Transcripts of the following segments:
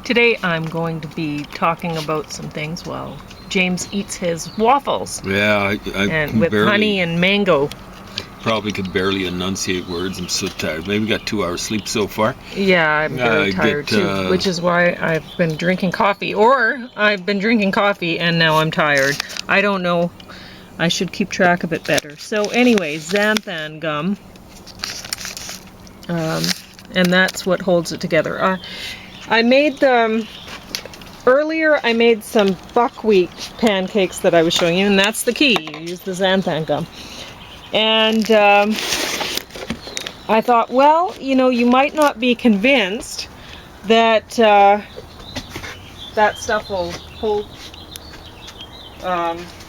Today I'm going to be talking about some things while James eats his waffles. Yeah, I and can with barely, honey and mango. probably could barely enunciate words. I'm so tired. Maybe got 2 hours sleep so far. Yeah, I'm very I tired get, too, which is why I've been drinking coffee. Or I've been drinking coffee and now I'm tired. I don't know. I should keep track of it better. So anyway, xanthan gum. And that's what holds it together. I made earlier I made some buckwheat pancakes that I was showing you, and that's the key. You use the xanthan gum. And I thought, well, you know, you might not be convinced that that stuff will hold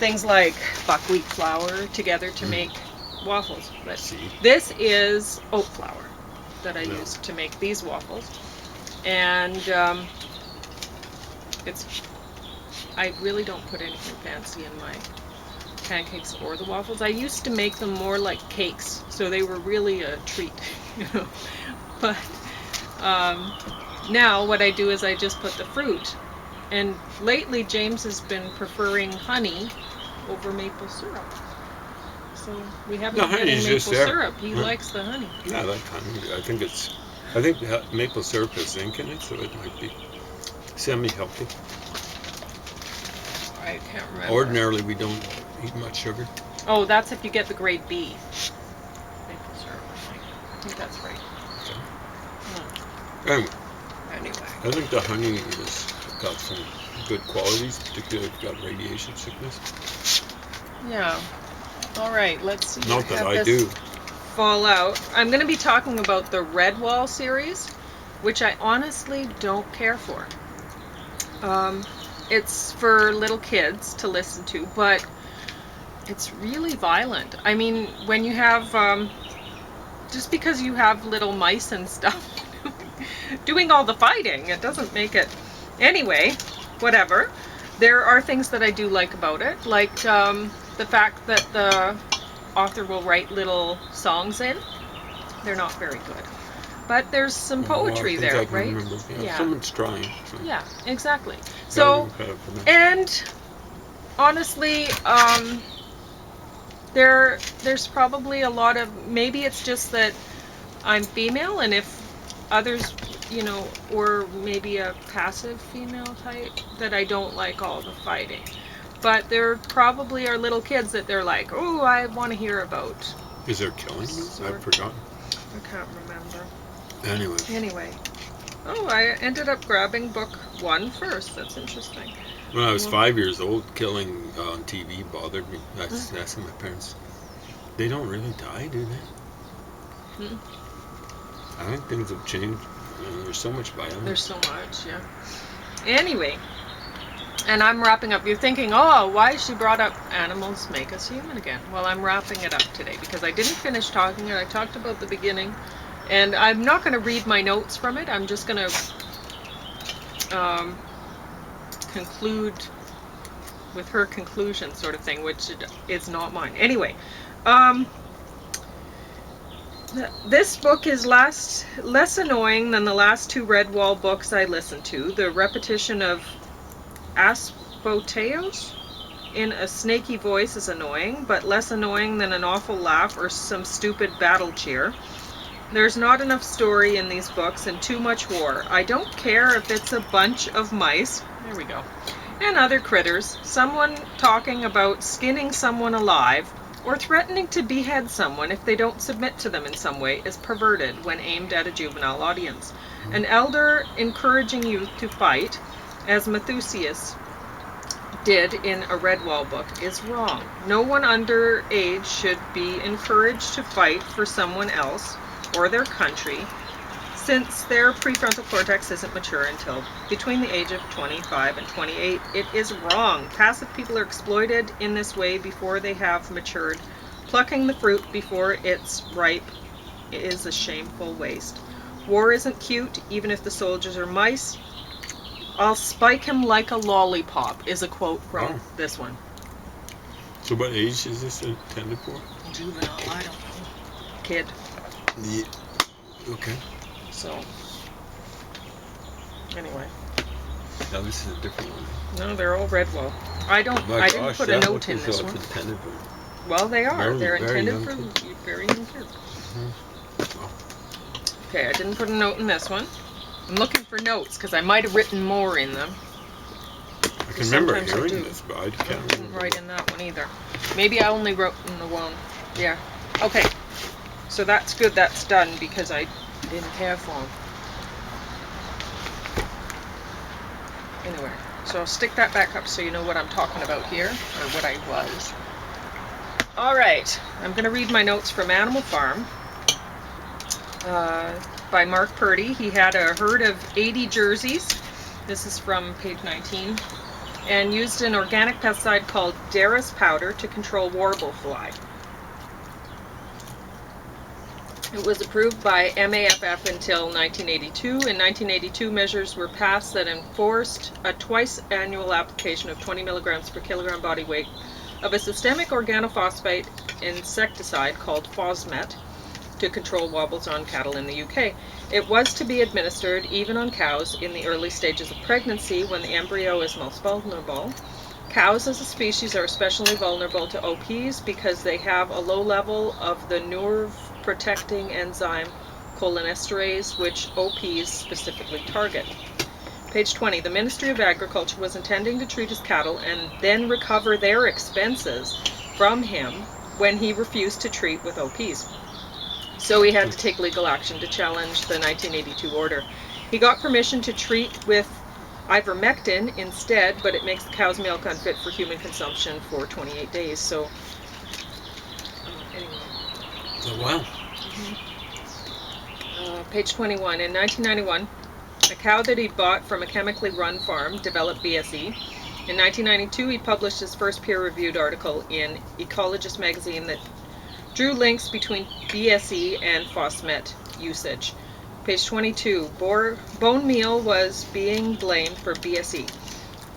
things like buckwheat flour together to make waffles. But this is oat flour that I used to make these waffles. And I really don't put anything fancy in my pancakes or the waffles. I used to make them more like cakes, so they were really a treat, you know. But now what I do is I just put the fruit. And lately James has been preferring honey over maple syrup. So we haven't been getting maple syrup. He likes the honey. Yeah, I like honey. I think maple syrup has zinc in it, so it might be semi-healthy. I can't remember. Ordinarily, we don't eat much sugar. Oh, that's if you get the grade B. Maple syrup, I think that's right. Okay. Anyway. I think the honey has got some good qualities, particularly if you've got radiation sickness. Yeah. All right, let's see. Not that I do. Fall out. I'm going to be talking about the Redwall series, which I honestly don't care for. It's for little kids to listen to, but it's really violent. I mean, when you have, just because you have little mice and stuff doing all the fighting, it doesn't make it. Anyway, whatever. There are things that I do like about it, like the fact that the author will write little songs in. They're not very good. But there's some poetry there, right? Yeah. Someone's trying. So. Yeah, exactly. So, and honestly, there's probably a lot of, maybe it's just that I'm female, and if others, you know, or maybe a passive female type, that I don't like all the fighting. But there probably are little kids that they're like, oh, I want to hear about. Is there killing? I've forgotten. I can't remember. Anyway. Oh, I ended up grabbing book 1 first. That's interesting. When I was 5 years old, killing on TV bothered me. I was asking my parents, they don't really die, do they? I think things have changed. There's so much violence. There's so much, yeah. Anyway, and I'm wrapping up. You're thinking, oh, why she brought up animals make us human again? Well, I'm wrapping it up today because I didn't finish talking it. I talked about the beginning. And I'm not going to read my notes from it. I'm just going to conclude with her conclusion sort of thing, which is not mine. Anyway, this book is less annoying than the last 2 Redwall books I listened to. The repetition of Aspoteos in a snaky voice is annoying, but less annoying than an awful laugh or some stupid battle cheer. There's not enough story in these books and too much war. I don't care if it's a bunch of mice, there we go, and other critters, someone talking about skinning someone alive, or threatening to behead someone if they don't submit to them in some way is perverted when aimed at a juvenile audience. An elder encouraging youth to fight, as Methusius did in a Redwall book, is wrong. No one under age should be encouraged to fight for someone else or their country, since their prefrontal cortex isn't mature until between the age of 25 and 28. It is wrong. Passive people are exploited in this way before they have matured. Plucking the fruit before it's ripe is a shameful waste. War isn't cute, even if the soldiers are mice. I'll spike him like a lollipop is a quote from this one. So what age is this intended for? Juvenile, I don't know. Kid. Yeah. Okay. So, anyway. Now this is a different one. No, they're all Redwall. I didn't put a note in this one. Intended for. Well, they are. Very, They're very intended young for very young kids. Okay, I didn't put a note in this one. I'm looking for notes because I might have written more in them. I can remember Sometimes I hearing do. this, but I can't I didn't remember. write in that one either. Maybe I only wrote in the one. Yeah. Okay. So that's good. That's done because I didn't care for them. Anyway, so I'll stick that back up so you know what I'm talking about here, or what I was. All right. I'm going to read my notes from Animal Farm by Mark Purdy. He had a herd of 80 jerseys. This is from page 19. And used an organic pesticide called Darris powder to control warble fly. It was approved by MAFF until 1982. In 1982, measures were passed that enforced a twice annual application of 20 milligrams per kilogram body weight of a systemic organophosphate insecticide called Phosmet to control wobbles on cattle in the UK. It was to be administered even on cows in the early stages of pregnancy when the embryo is most vulnerable. Cows as a species are especially vulnerable to OPs because they have a low level of the nerve-protecting enzyme cholinesterase, which OPs specifically target. Page 20. The Ministry of Agriculture was intending to treat his cattle and then recover their expenses from him when he refused to treat with OPs. So he had to take legal action to challenge the 1982 order. He got permission to treat with ivermectin instead, but it makes the cow's milk unfit for human consumption for 28 days. So, anyway. Oh, wow. Page 21. In 1991, a cow that he'd bought from a chemically run farm developed BSE. In 1992, he published his first peer-reviewed article in Ecologist magazine that drew links between BSE and Phosmet usage. Page 22. Bone meal was being blamed for BSE.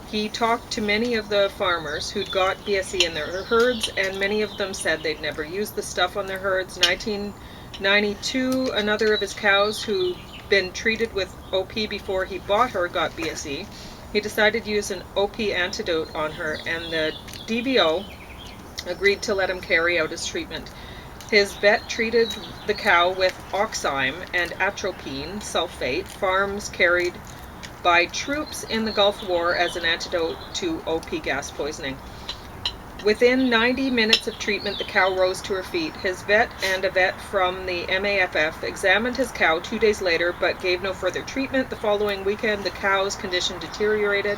He talked to many of the farmers who'd got BSE in their herds, and many of them said they'd never used the stuff on their herds. 1992, another of his cows who'd been treated with OP before he bought her got BSE. He decided to use an OP antidote on her, and the DVO agreed to let him carry out his treatment. His vet treated the cow with oxime and atropine sulfate, Pharms carried by troops in the Gulf War as an antidote to OP gas poisoning. Within 90 minutes of treatment, the cow rose to her feet. His vet and a vet from the MAFF examined his cow 2 days later, but gave no further treatment. The following weekend, the cow's condition deteriorated.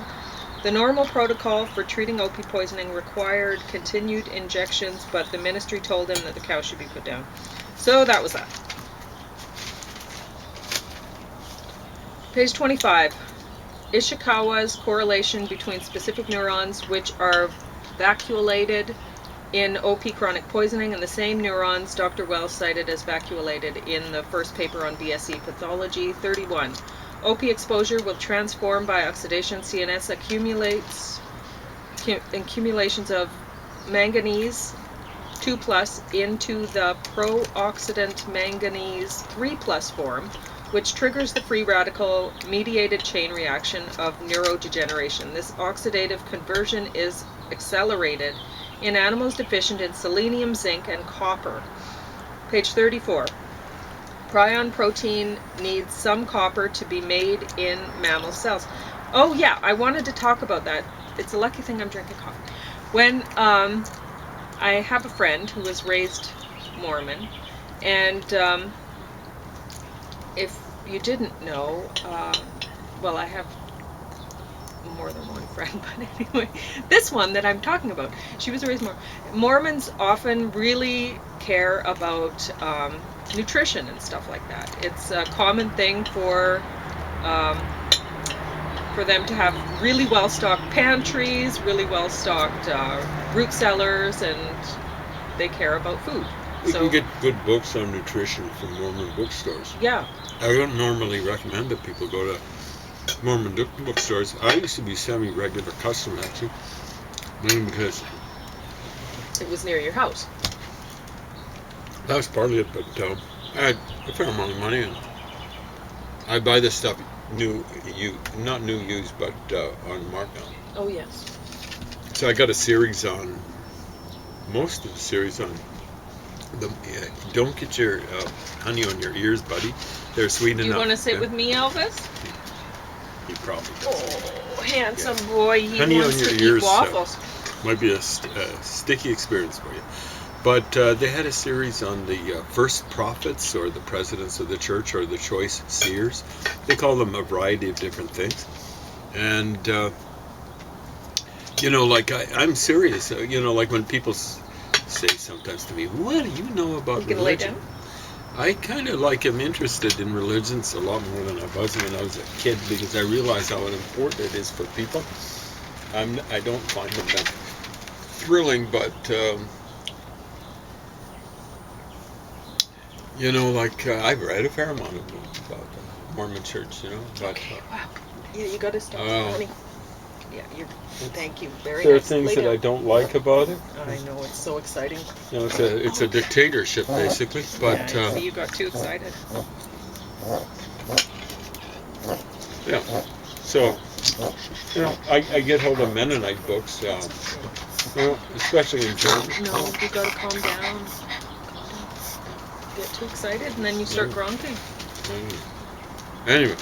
The normal protocol for treating OP poisoning required continued injections, but the ministry told him that the cow should be put down. So that was that. Page 25. Ishikawa's correlation between specific neurons which are vacuolated in OP chronic poisoning and the same neurons Dr. Wells cited as vacuolated in the first paper on BSE pathology. 31. OP exposure will transform by oxidation. CNS accumulations of manganese 2+ into the pro-oxidant manganese 3+ form, which triggers the free radical mediated chain reaction of neurodegeneration. This oxidative conversion is accelerated in animals deficient in selenium, zinc, and copper. Page 34. Prion protein needs some copper to be made in mammal cells. Oh yeah, I wanted to talk about that. It's a lucky thing I'm drinking coffee. When I have a friend who was raised Mormon, and if you didn't know, well, I have more than one friend, but anyway, this one that I'm talking about, she was raised Mormon. Mormons often really care about nutrition and stuff like that. It's a common thing for them to have really well-stocked pantries, really well-stocked root cellars, and they care about food. You can get good books on nutrition from Mormon bookstores. Yeah. I don't normally recommend that people go to Mormon bookstores. I used to be semi-regular customer, actually, mainly because it was near your house. That was partly it, but I had a fair amount of money, and I buy this stuff not new use, but on markdown. Oh yes. So I got a series on, most of the series on the, don't get your honey on your ears, buddy. They're sweet enough. Do you want to sit yeah? with me, Elvis? He probably does. Oh, handsome boy. He Honey wants on your to ears, eat waffles. Might be a sticky experience for you. But they had a series on the first prophets or the presidents of the church or the choice seers. They call them a variety of different things. And, like I'm serious. Like when people say sometimes to me, what do you know about You can religion? lay down. I kind of am interested in religions a lot more than I was when I was a kid because I realize how important it is for people. I don't find them that thrilling, but I've read a fair amount of them about the Mormon Church, but Okay, wow. Yeah, you got to stop, honey. Yeah, thank you. Very there are nice. things Lay that down. I don't like about it. I know, it's so exciting. It's a dictatorship basically, but Yeah, see, you got too excited. yeah. So I get hold of Mennonite books, especially in German. No, you got to calm down. Get too excited and then you start grunting. Anyway,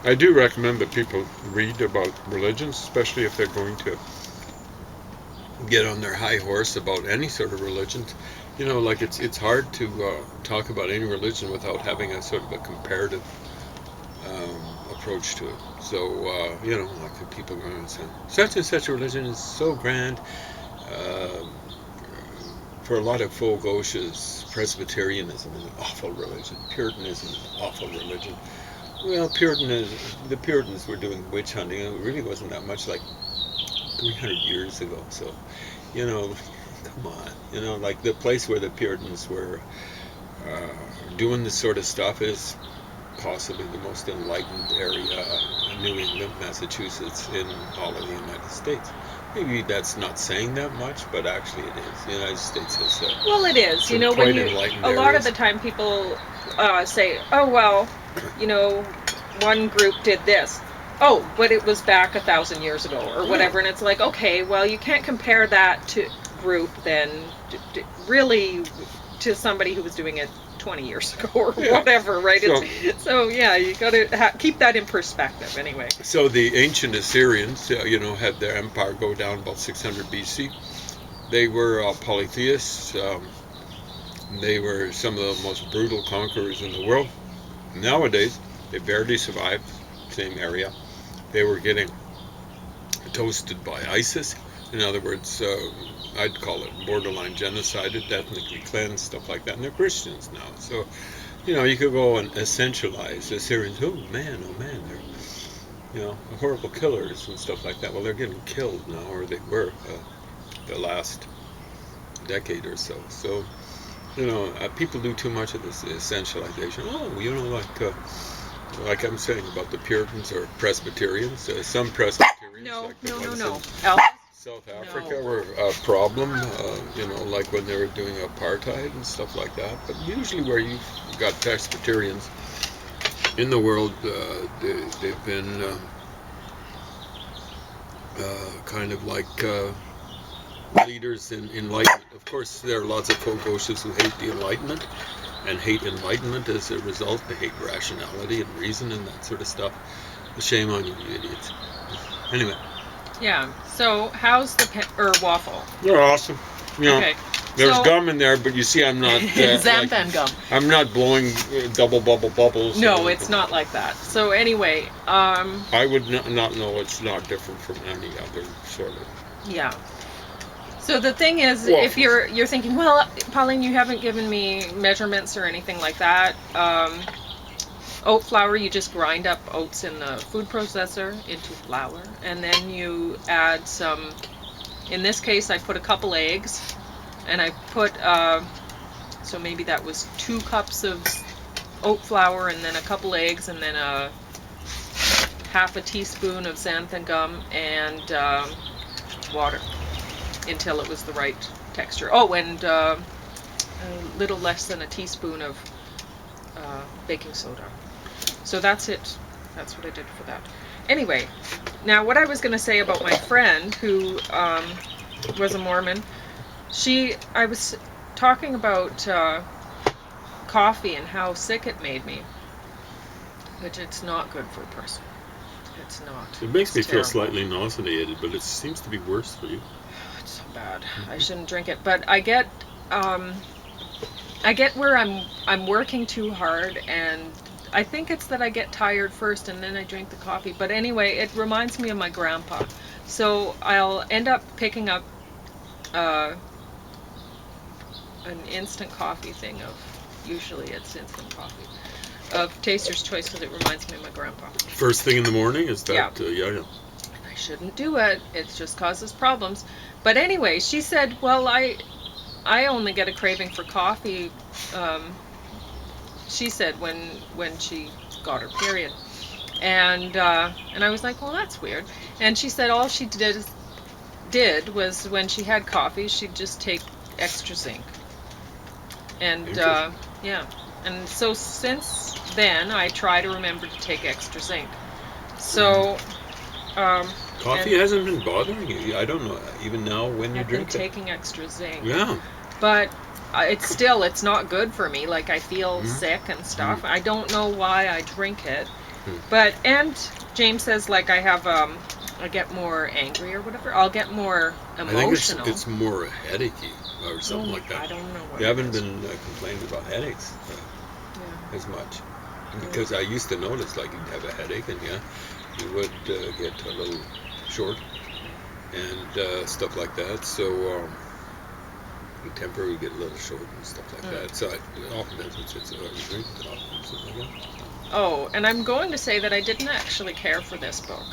I do recommend that people read about religions, especially if they're going to get on their high horse about any sort of religion. It's hard to talk about any religion without having a sort of a comparative approach to it. So, like people going and saying, such and such a religion is so grand. For a lot of folk, OSHA's Presbyterianism is an awful religion. Puritanism is an awful religion. Well, the Puritans were doing witch hunting, and it really wasn't that much, like 300 years ago. So, come on. Like the place where the Puritans were doing this sort of stuff is possibly the most enlightened area, New England, Massachusetts, in all of the United States. Maybe that's not saying that much, but actually it is. The United States has well, it is. some When quite you enlightened a lot areas. of the time people say, "Oh well, one group did this." Oh, but it was back 1,000 years ago or whatever, and it's like, okay, well, you can't compare that to group then really to somebody who was doing it 20 years ago or whatever, right? So yeah, you got to keep that in perspective anyway. So the ancient Assyrians, had their empire go down about 600 BC. They were polytheists. They were some of the most brutal conquerors in the world. Nowadays, they barely survived, same area. They were getting toasted by ISIS. In other words, I'd call it borderline genocide, ethnically cleansed, stuff like that. And they're Christians now. So, you could go and essentialize the Syrians. Oh man, they're, horrible killers and stuff like that. Well, they're getting killed now, or they were the last decade or so. So, people do too much of this essentialization. Oh, like I'm saying about the Puritans or Presbyterians. Some Presbyterians, No. in South Africa were a problem, like when they were doing apartheid and stuff like that. But usually where you've got Presbyterians in the world, they've been kind of like leaders in enlightenment. Of course, there are lots of folk OSHAs who hate the Enlightenment and hate enlightenment as a result. They hate rationality and reason and that sort of stuff. Shame on you, you idiots. Anyway. Yeah. So how's the waffle? They're awesome. Okay. There's gum in there, but you see, I'm not xanthan gum. I'm not blowing double bubbles. No, it's not like that. So anyway, I would not know it's not different from any other sort of. Yeah. So the thing is, if you're thinking, well, Pauline, you haven't given me measurements or anything like that. Oat flour, you just grind up oats in the food processor into flour, and then you add some. In this case, I put a couple eggs, and I put so maybe that was 2 cups of oat flour, and then a couple eggs, and then a half a teaspoon of xanthan gum and water until it was the right texture. Oh, and a little less than a teaspoon of baking soda. So that's it. That's what I did for that. Anyway, now what I was going to say about my friend who was a Mormon, I was talking about coffee and how sick it made me, which it's not good for a person. It's not. It makes me It's feel terrible. slightly nauseated, but it seems to be worse for you. It's so bad. I shouldn't drink it, but I get where I'm working too hard, and I think it's that I get tired first and then I drink the coffee. But anyway, it reminds me of my grandpa. So I'll end up picking up an instant coffee thing usually it's instant coffee, of Taster's Choice, because it reminds me of my grandpa. First thing in the morning, is that? Yeah. Yeah. I shouldn't do it. It just causes problems. But anyway, she said, well, I only get a craving for coffee, she said, when she got her period. And I was like, well, that's weird. And she said all she did was when she had coffee, she'd just take extra zinc. And yeah. And so since then, I try to remember to take extra zinc. So Coffee hasn't been bothering you? I don't know, even now when you I've been drink it? taking extra zinc. Yeah. But it's not good for me. Like, I feel sick and stuff. I don't know why I drink it. But, and James says, like, I get more angry or whatever. I'll get more emotional. I think it's more headachy or something like that. I don't know what You haven't it is. been complaining about headaches Yeah. as much. Because I used to notice, like, you'd have a headache and you would get a little short and stuff like that. So your temper would get a little short and stuff like that. So oftentimes it's you drink coffee or something like that. Oh, and I'm going to say that I didn't actually care for this book.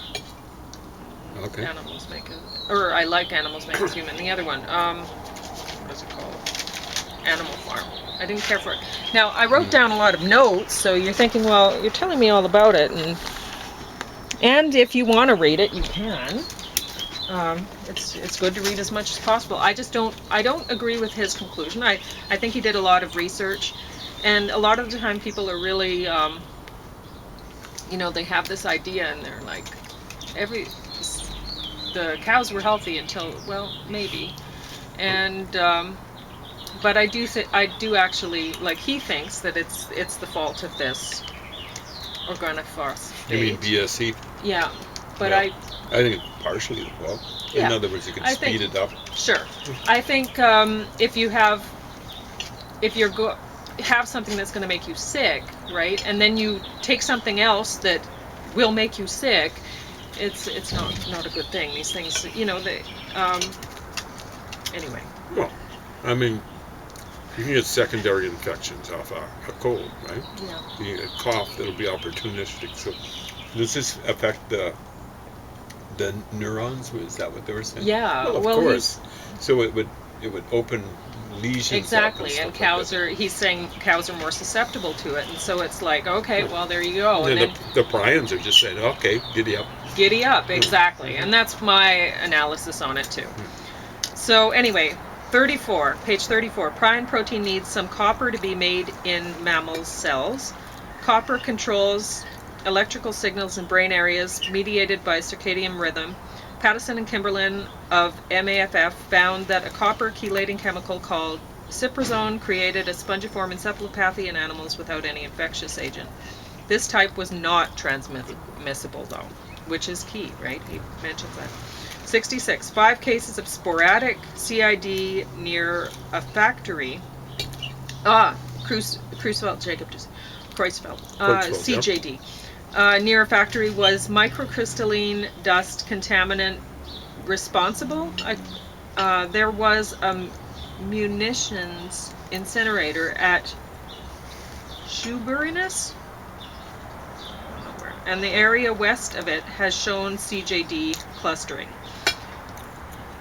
Okay. Animals Make Us, or I like Animals Make Us Human. The other one, what is it called? Animal Farm. I didn't care for it. Now, I wrote down a lot of notes, so you're thinking, well, you're telling me all about it, and if you want to read it, you can. It's good to read as much as possible. I don't agree with his conclusion. I think he did a lot of research, and a lot of the time people are really, they have this idea and they're like, the cows were healthy until, well, maybe, and but I do actually, like, he thinks that it's the fault of this organic phosphate. You mean BSE? Yeah, but Yeah. I think it's partially the fault. Yeah. In other words, you can speed it up. Sure. I think if you have something that's going to make you sick, right, and then you take something else that will make you sick, it's not a good thing. These things, anyway. Well, I mean, you can get secondary infections off a cold, right? Yeah. You get a cough that'll be opportunistic. So does this affect the neurons? Is that what they were saying? Yeah. Well, of course. So it would open lesions. Exactly, up and cows are. He's saying cows are more susceptible to it, and so it's like, okay, well, there you go. And then the prions are just saying, okay, giddy up. Giddy up, exactly, and that's my analysis on it too. So anyway, page 34. Prion protein needs some copper to be made in mammals' cells. Copper controls electrical signals in brain areas mediated by circadian rhythm. Pattison and Kimberlin of MAFF found that a copper chelating chemical called ciprazone created a spongiform encephalopathy in animals without any infectious agent. This type was not transmissible, though, which is key, right? He mentions that. 66. 5 cases of sporadic CID near a factory. Kreuzfeld, Jacob just. Kreuzfeld. CJD. Near a factory was microcrystalline dust contaminant responsible. There was a munitions incinerator at Shoeburyness, and the area west of it has shown CJD clustering.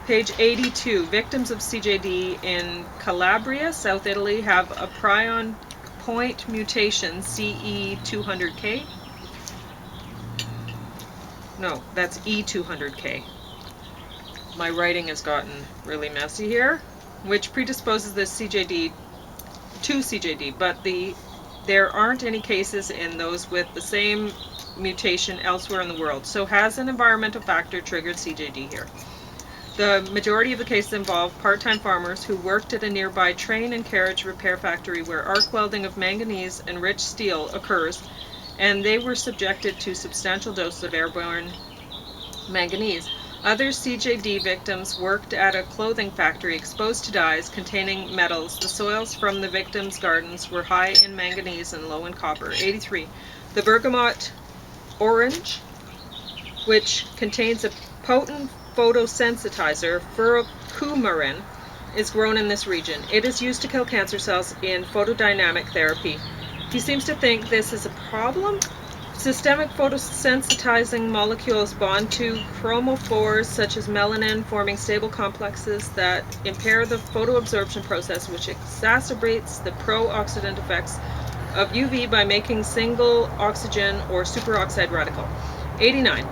Page 82. Victims of CJD in Calabria, South Italy, have a prion point mutation, CE200K. No, that's E200K. My writing has gotten really messy here, which predisposes this CJD to CJD, but the There aren't any cases in those with the same mutation elsewhere in the world. So has an environmental factor triggered CJD here? The majority of the cases involve part-time farmers who worked at a nearby train and carriage repair factory where arc welding of manganese-enriched steel occurs, and they were subjected to substantial doses of airborne manganese. Other CJD victims worked at a clothing factory exposed to dyes containing metals. The soils from the victims' gardens were high in manganese and low in copper. 83. The bergamot orange, which contains a potent photosensitizer, furocoumarin, is grown in this region. It is used to kill cancer cells in photodynamic therapy. He seems to think this is a problem. Systemic photosensitizing molecules bond to chromophores such as melanin, forming stable complexes that impair the photoabsorption process, which exacerbates the pro-oxidant effects of UV by making single oxygen or superoxide radical. 89.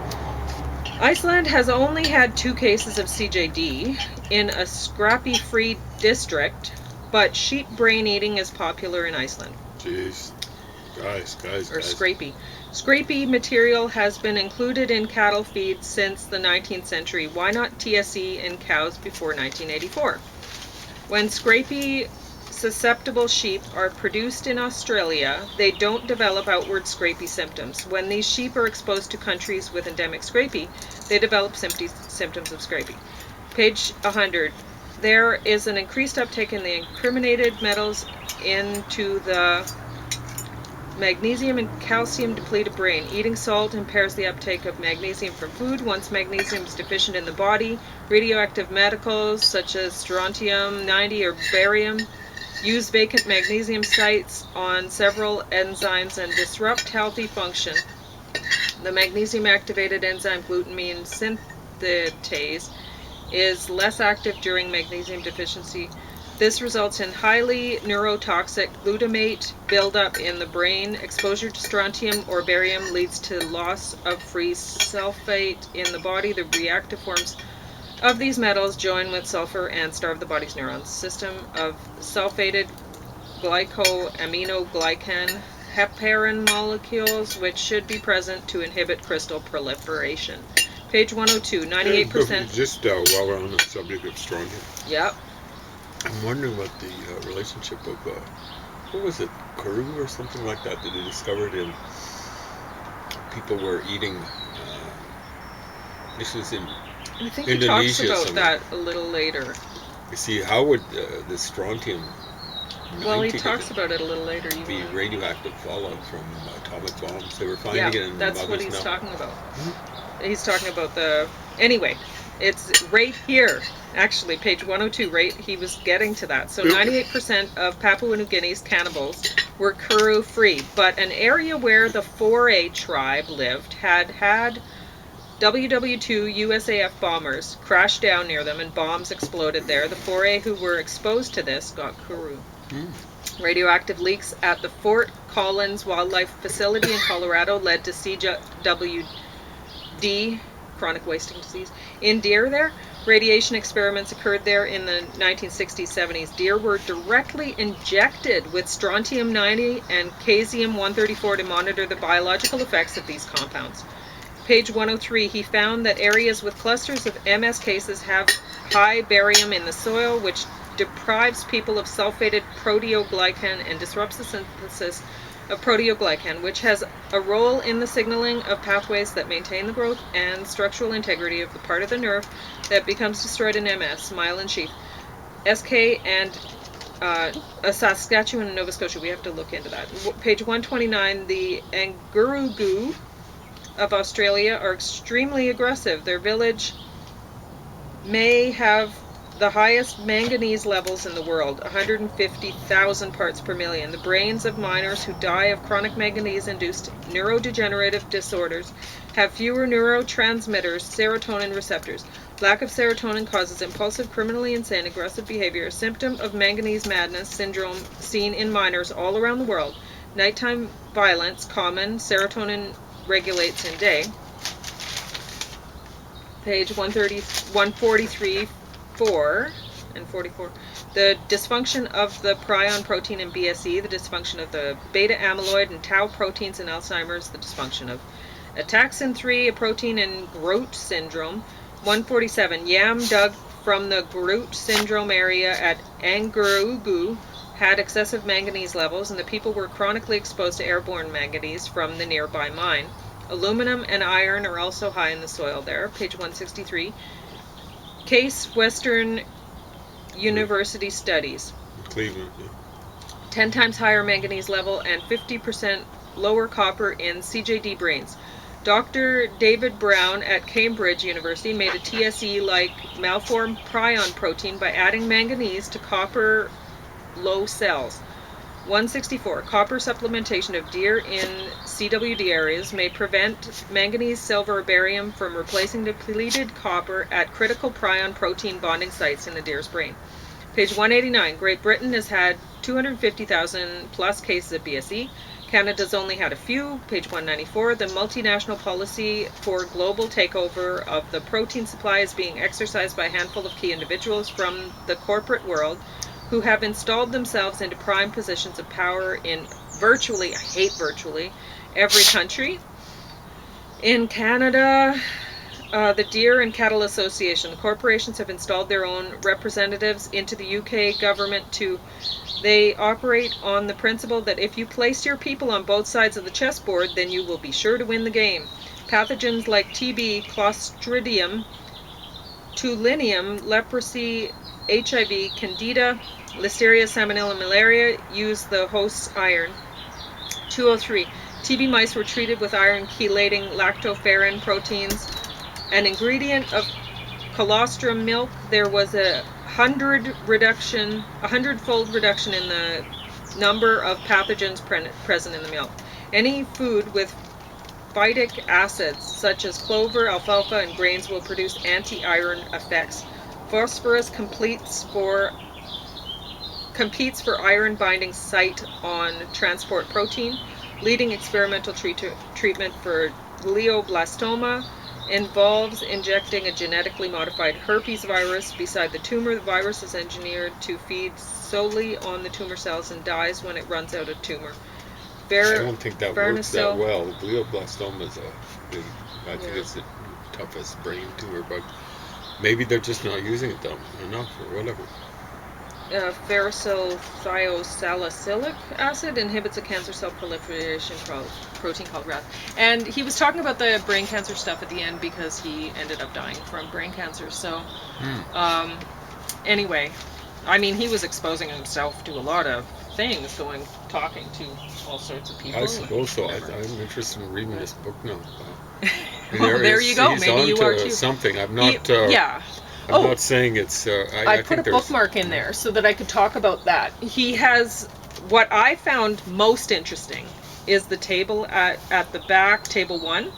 Iceland has only had 2 cases of CJD in a scrappy-free district, but sheep brain eating is popular in Iceland. Jeez. Guys. Or scrapey. Scrapey material has been included in cattle feed since the 19th century. Why not TSE in cows before 1984? When scrapey susceptible sheep are produced in Australia, they don't develop outward scrapey symptoms. When these sheep are exposed to countries with endemic scrapey, they develop symptoms of scrapey. Page 100. There is an increased uptake in the incriminated metals into the magnesium and calcium depleted brain. Eating salt impairs the uptake of magnesium from food. Once magnesium is deficient in the body, radioactive metals such as strontium-90 or barium use vacant magnesium sites on several enzymes and disrupt healthy function. The magnesium-activated enzyme glutamine synthetase is less active during magnesium deficiency. This results in highly neurotoxic glutamate buildup in the brain. Exposure to strontium or barium leads to loss of free sulfate in the body. The reactive forms of these metals join with sulfur and starve the body's neurons. System of sulfated glycoaminoglycan heparin molecules, which should be present to inhibit crystal proliferation. Page 102, 98%. Just while we're on the subject of strontium. Yep. I'm wondering what the relationship of, what was it, Kuru or something like that they discovered in people were eating, this was in I think Indonesia. he talks about that a little later. You see, how would the strontium Well, he talks about it a little later. be radioactive fallout from atomic bombs? They were finding it in that's what muggles he's now. talking about. He's talking about the... Anyway, it's right here. Actually, page 102, right? He was getting to that. So 98% of Papua New Guinea's cannibals were Kuru-free, but an area where the 4A tribe lived had WW2 USAF bombers crash down near them and bombs exploded there. The 4A who were exposed to this got Kuru. Radioactive leaks at the Fort Collins Wildlife Facility in Colorado led to CWD, chronic wasting disease, in deer there. Radiation experiments occurred there in the 1960s, 70s. Deer were directly injected with strontium-90 and caesium-134 to monitor the biological effects of these compounds. Page 103, he found that areas with clusters of MS cases have high barium in the soil, which deprives people of sulfated proteoglycan and disrupts the synthesis of proteoglycan, which has a role in the signaling of pathways that maintain the growth and structural integrity of the part of the nerve that becomes destroyed in MS, myelin sheath. SK and Saskatchewan and Nova Scotia, we have to look into that. Page 129, the Angurugu of Australia are extremely aggressive. Their village may have the highest manganese levels in the world, 150,000 parts per million. The brains of miners who die of chronic manganese-induced neurodegenerative disorders have fewer neurotransmitters, serotonin receptors. Lack of serotonin causes impulsive, criminally insane, aggressive behavior, a symptom of manganese madness syndrome seen in miners all around the world. Nighttime violence, common, serotonin regulates in day. Page 143, 4 and 44. the dysfunction of the prion protein in BSE, the dysfunction of the beta amyloid and tau proteins in Alzheimer's, the dysfunction of ataxin 3, a protein in Grote syndrome. 147, yam dug from the Grote syndrome area at Angurugu had excessive manganese levels, and the people were chronically exposed to airborne manganese from the nearby mine. Aluminum and iron are also high in the soil there. Page 163. Case Western University Studies. Cleveland, yeah. 10 times higher manganese level and 50% lower copper in CJD brains. Dr. David Brown at Cambridge University made a TSE-like malformed prion protein by adding manganese to copper low cells. 164. Copper supplementation of deer in CWD areas may prevent manganese, silver, or barium from replacing depleted copper at critical prion protein bonding sites in the deer's brain. Page 189. Great Britain has had 250,000 plus cases of BSE. Canada's only had a few. Page 194. The multinational policy for global takeover of the protein supply is being exercised by a handful of key individuals from the corporate world who have installed themselves into prime positions of power in virtually, I hate virtually, every country. In Canada, the Deer and Cattle Association, the corporations have installed their own representatives into the UK government they operate on the principle that if you place your people on both sides of the chessboard, then you will be sure to win the game. Pathogens like TB, Clostridium, Tulinium, leprosy, HIV, Candida, Listeria, Salmonella, malaria use the host's iron. 203. TB mice were treated with iron chelating lactoferrin proteins, an ingredient of colostrum milk. There was a 100-fold reduction in the number of pathogens present in the milk. Any food with phytic acids such as clover, alfalfa, and grains will produce anti-iron effects. Phosphorus competes for iron binding site on transport protein. Leading experimental treatment for glioblastoma involves injecting a genetically modified herpes virus beside the tumor. The virus is engineered to feed solely on the tumor cells and dies when it runs out of tumor. I don't think that works that well. Glioblastoma is I think it's the toughest brain tumor, but maybe they're just not using it enough or whatever. Ferrocylthiosalicylate acid inhibits a cancer cell proliferation protein called RAS. And he was talking about the brain cancer stuff at the end because he ended up dying from brain cancer. So, anyway, I mean, he was exposing himself to a lot of things, talking to all sorts of people. I suppose so. I'm interested in reading this book now. Well, there you go. Maybe you are too. Something. I'm not. I'm not saying it's. I put a bookmark in there so that I could talk about that. He has, what I found most interesting is the table at the back, table 1.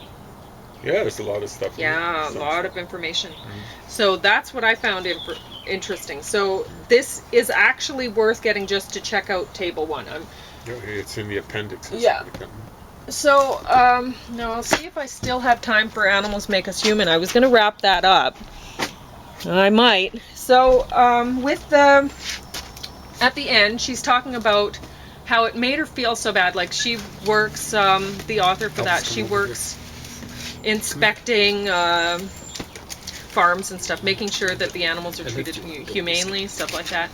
Yeah, there's a lot of stuff. Yeah, a lot of information. So that's what I found interesting. So this is actually worth getting just to check out table 1. It's in the appendix. Yeah. So, now I'll see if I still have time for Animals Make Us Human. I was going to wrap that up. I might. So, at the end, she's talking about how it made her feel so bad. Like, she works, the author for that, she works inspecting farms and stuff, making sure that the animals are treated humanely, stuff like that.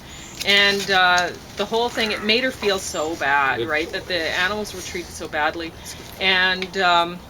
And the whole thing, it made her feel so bad, right? That the animals were treated so badly. And